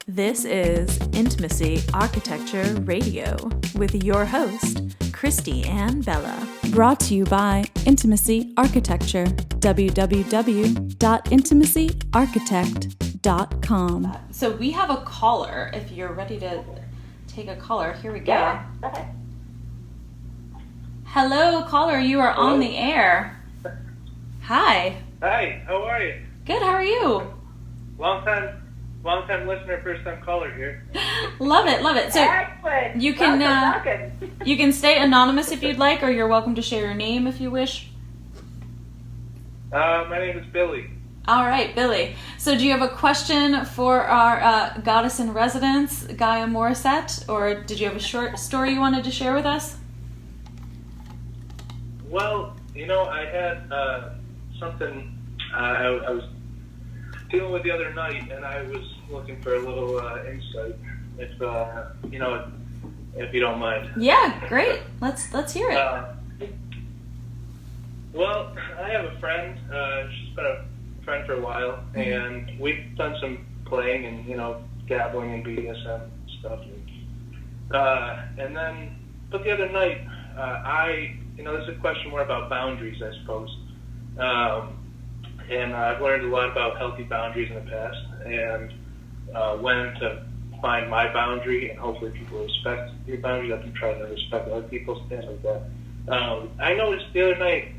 This is Intimacy Architecture Radio with your host, Christy and Bella. Brought to you by Intimacy Architecture, www.intimacyarchitect.com. So we have a caller. If you're ready to take a caller, here we go. Yeah. Okay. Hello, caller. You are on the air. Hi. Hi, how are you? Good, how are you? Long time listener, first time caller here. Love it. So Excellent. you can welcome. you can stay anonymous if you'd like, or you're welcome to share your name if you wish. My name is Billy. All right, Billy. So do you have a question for our goddess in residence, Gaia Morrissette, or did you have a short story you wanted to share with us? Well, I had something I was dealing with the other night, and I was looking for a little insight, if you don't mind. Yeah, great. Let's hear it. Well, I have a friend. She's been a friend for a while, and we've done some playing and dabbling in BDSM stuff. And then, but the other night, this is a question more about boundaries, I suppose. And I've learned a lot about healthy boundaries in the past, and when to find my boundary, and hopefully people respect your boundaries. I've been trying to respect other people's, things like that. I noticed the other night,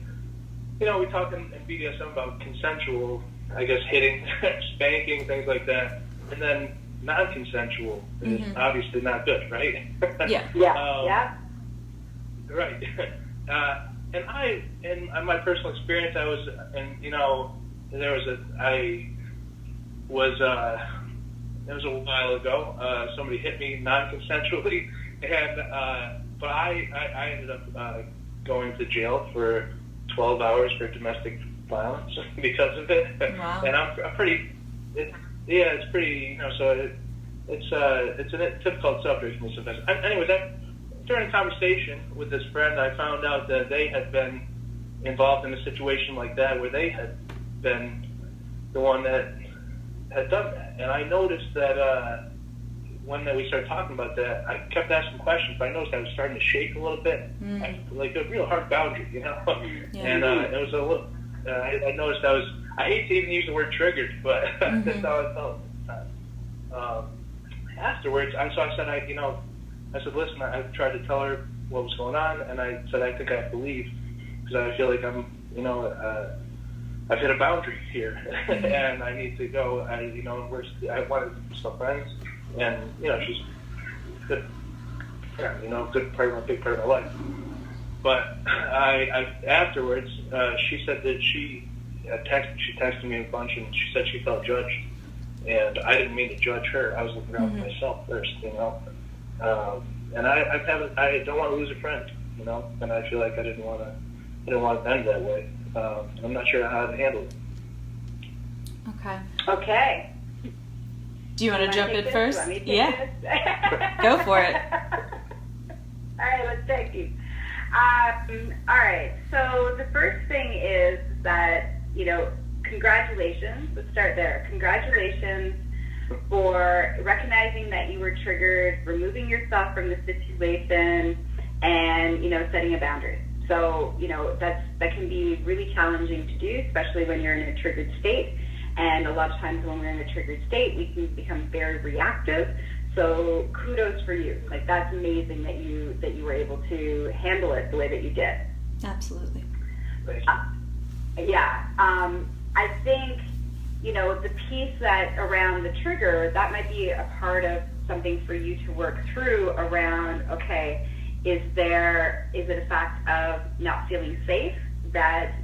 we talked in BDSM about consensual, I guess, hitting, spanking, things like that, and then non-consensual is obviously not good, right? Yeah. Right. And in my personal experience, I was, it was a while ago. Somebody hit me non-consensually, and but I ended up going to jail for 12 hours for domestic violence because of it. Wow. And I'm pretty. It's pretty. So it's a difficult subject for me sometimes. Anyways, during a conversation with this friend, I found out that they had been involved in a situation like that, where they had been the one that had done that. And I noticed that when we started talking about that, I kept asking questions, but I noticed I was starting to shake a little bit, like a real hard boundary, Yeah. And it was a little. I noticed I hate to even use the word triggered, but that's how I felt at the time. Afterwards, I said, listen, I tried to tell her what was going on, and I said, I think I have to leave, because I feel like I'm, I've hit a boundary here, and I need to go. I wanted to be still friends, and, she's good, good part of big part of my life. But afterwards, she said that she texted me a bunch, and she said she felt judged, and I didn't mean to judge her. I was looking out for myself first, and I don't want to lose a friend, and I feel like I didn't want to end that way. I'm not sure how to handle it. Okay. Do you want to jump in first? Yeah. Go for it. All right, let's take it. All right. So the first thing is that, congratulations. Let's start there. Congratulations for recognizing that you were triggered, removing yourself from the situation, and, setting a boundary. So, that can be really challenging to do, especially when you're in a triggered state. And a lot of times when we're in a triggered state, we can become very reactive. So kudos for you. Like, that's amazing that you were able to handle it the way that you did. Absolutely. I think, the piece that around the trigger, that might be a part of something for you to work through around, okay, is it a fact of not feeling safe that,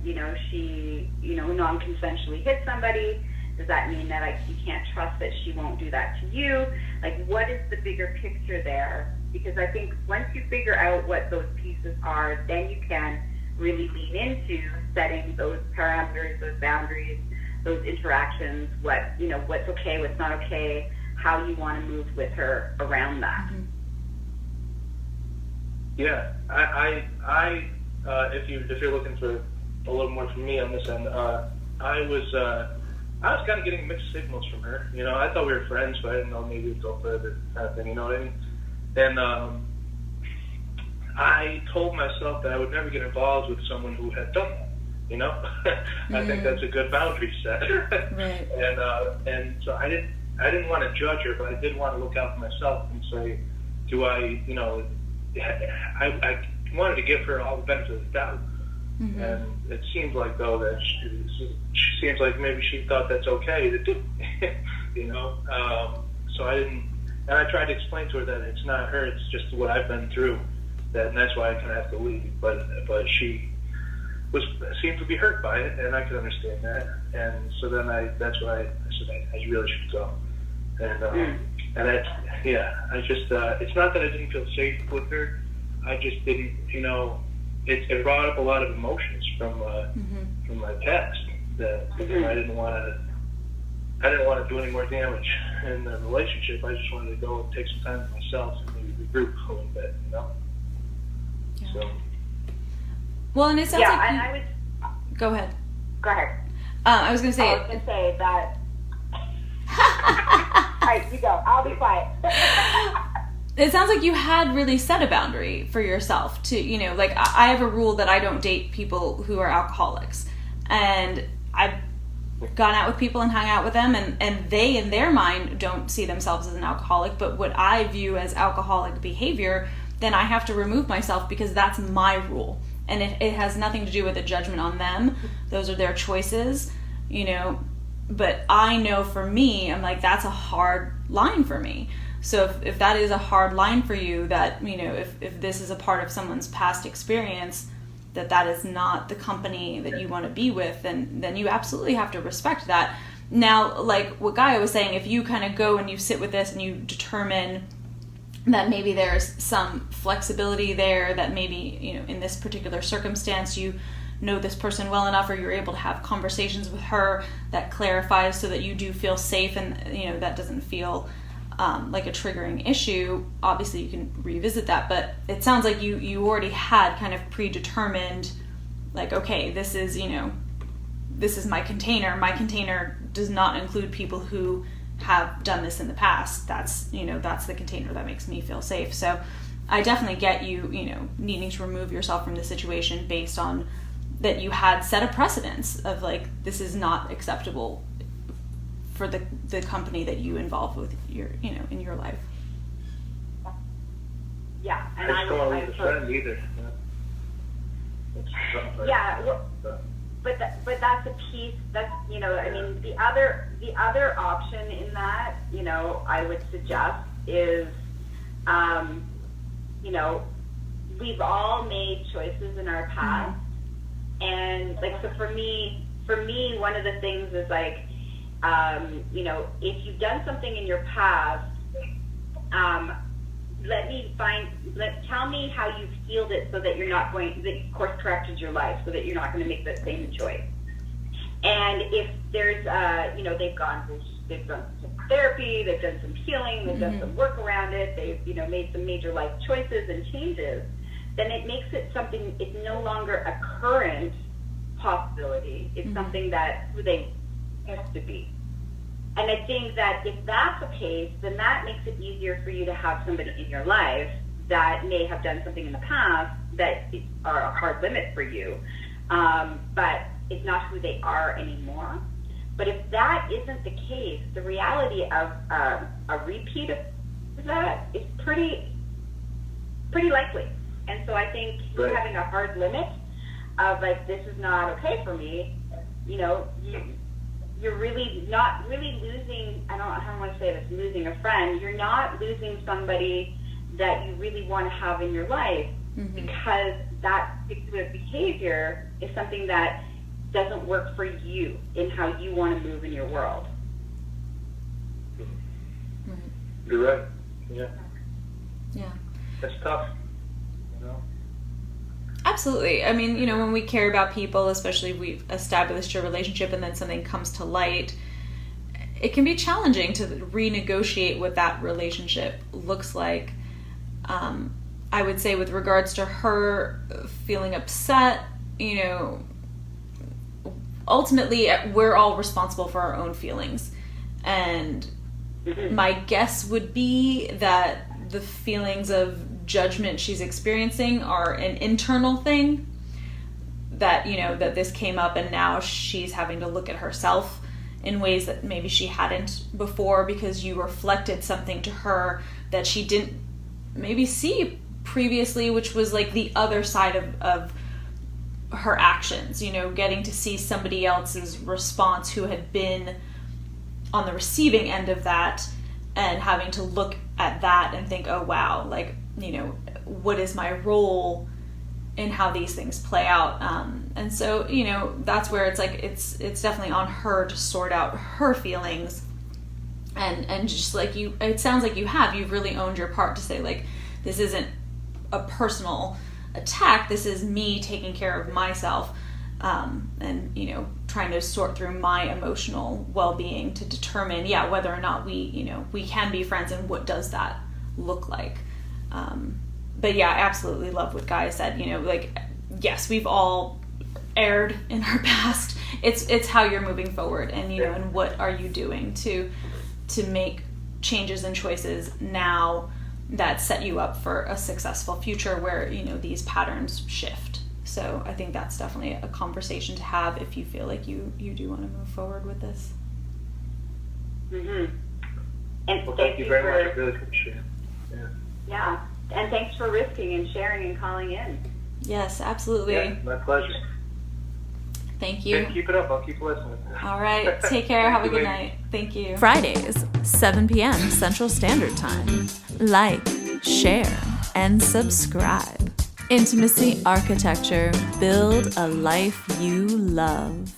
she, non-consensually hit somebody? Does that mean that you can't trust that she won't do that to you? Like, what is the bigger picture there? Because I think once you figure out what those pieces are, then you can really lean into setting those parameters, those boundaries, those interactions, what's okay, what's not okay, how you want to move with her around that. Yeah, I if you're looking for a little more from me on this end. I was kind of getting mixed signals from her. You know, I thought we were friends, but I didn't know maybe we'd go further, kind of thing. You know what I mean? And I told myself that I would never get involved with someone who had done that. You know, I think that's a good boundary set. Right. And so I didn't want to judge her, but I did want to look out for myself and say, do I, you know, I wanted to give her all the benefit of the doubt. Mm-hmm. And it seems like, though, that she seems like maybe she thought that's okay to do, you know. So I didn't, and I tried to explain to her that it's not her, it's just what I've been through, and that's why I kind of have to leave. But she seemed to be hurt by it, and I could understand that. And so then that's why I said I really should go. And I just it's not that I didn't feel safe with her, I just didn't, you know, it brought up a lot of emotions from my past that I didn't want to do any more damage in the relationship. I just wanted to go and take some time for myself and maybe regroup a little bit, you know. Yeah. So. Well, and it sounds like and I would go ahead. Go ahead. I was going to say. That. All right, you go. I'll be quiet. It sounds like you had really set a boundary for yourself to, you know, like I have a rule that I don't date people who are alcoholics, and I've gone out with people and hung out with them, and they in their mind don't see themselves as an alcoholic, but what I view as alcoholic behavior, then I have to remove myself because that's my rule. And it has nothing to do with a judgment on them. Those are their choices, you know. But I know for me, I'm like, that's a hard line for me. So if that is a hard line for you, that, you know, if this is a part of someone's past experience, that is not the company that you want to be with, then you absolutely have to respect that. Now, like what Gaia was saying, if you kind of go and you sit with this and you determine that maybe there's some flexibility there, that maybe, you know, in this particular circumstance you know this person well enough, or you're able to have conversations with her that clarifies so that you do feel safe, and, you know, that doesn't feel like a triggering issue. Obviously you can revisit that, but it sounds like you already had kind of predetermined, like, okay, this is, you know, this is my container. My container does not include people who have done this in the past. That's, you know, that's the container that makes me feel safe. So I definitely get you, you know, needing to remove yourself from the situation based on that you had set a precedence of, like, this is not acceptable for the company that you involve with your, you know, in your life. Yeah, and I just don't want to lose a friend either. Yeah, but that's a piece. That's, you know, I mean, the other option in that, you know, I would suggest is, you know, we've all made choices in our past, and like, so for me, one of the things is like, you know, if you've done something in your past, tell me how you've healed it so that you're not going, that course corrected your life so that you're not going to make the same choice. And if there's, you know, they've done some therapy, they've done some healing, they've done some work around it, they've, you know, made some major life choices and changes, then it makes it something, it's no longer a current possibility. It's something that who they have to be. And I think that if that's the case, then that makes it easier for you to have somebody in your life that may have done something in the past that are a hard limit for you, but it's not who they are anymore. But if that isn't the case, the reality of a repeat of that is pretty likely. And so I think you having a hard limit of, like, this is not okay for me, you know, you're really not really losing, I don't want to say this, losing a friend. You're not losing somebody that you really want to have in your life, because that particular behavior is something that doesn't work for you in how you want to move in your world. You're right. Yeah. Yeah. That's tough, you know? Absolutely. I mean, you know, when we care about people, especially if we've established a relationship and then something comes to light, it can be challenging to renegotiate what that relationship looks like. I would say with regards to her feeling upset, you know, ultimately we're all responsible for our own feelings. And my guess would be that the feelings of judgment she's experiencing are an internal thing, that, you know, that this came up and now she's having to look at herself in ways that maybe she hadn't before, because you reflected something to her that she didn't maybe see previously, which was like the other side of her actions, you know, getting to see somebody else's response who had been on the receiving end of that, and having to look at that and think, oh wow, like, you know, what is my role in how these things play out? And so, you know, that's where it's like, it's definitely on her to sort out her feelings, and just like you, it sounds like you've really owned your part to say, like, this isn't a personal attack, this is me taking care of myself, and, you know, trying to sort through my emotional well-being to determine, whether or not we, you know, we can be friends, and what does that look like. But I absolutely love what Gaia said, you know, like, yes, we've all erred in our past. It's how you're moving forward, and, you know, and what are you doing to make changes and choices now that set you up for a successful future where, you know, these patterns shift. So I think that's definitely a conversation to have if you feel like you do want to move forward with this. Mm-hmm. And well, thank you very much. I really appreciate it. Yeah. And thanks for risking and sharing and calling in. Yes, absolutely. Yeah, my pleasure. Thank you. Okay, keep it up. I'll keep listening. All right. Take care. Have a good night. Thank you. Fridays, 7 p.m. Central Standard Time. Like, share, and subscribe. Intimacy Architecture. Build a life you love.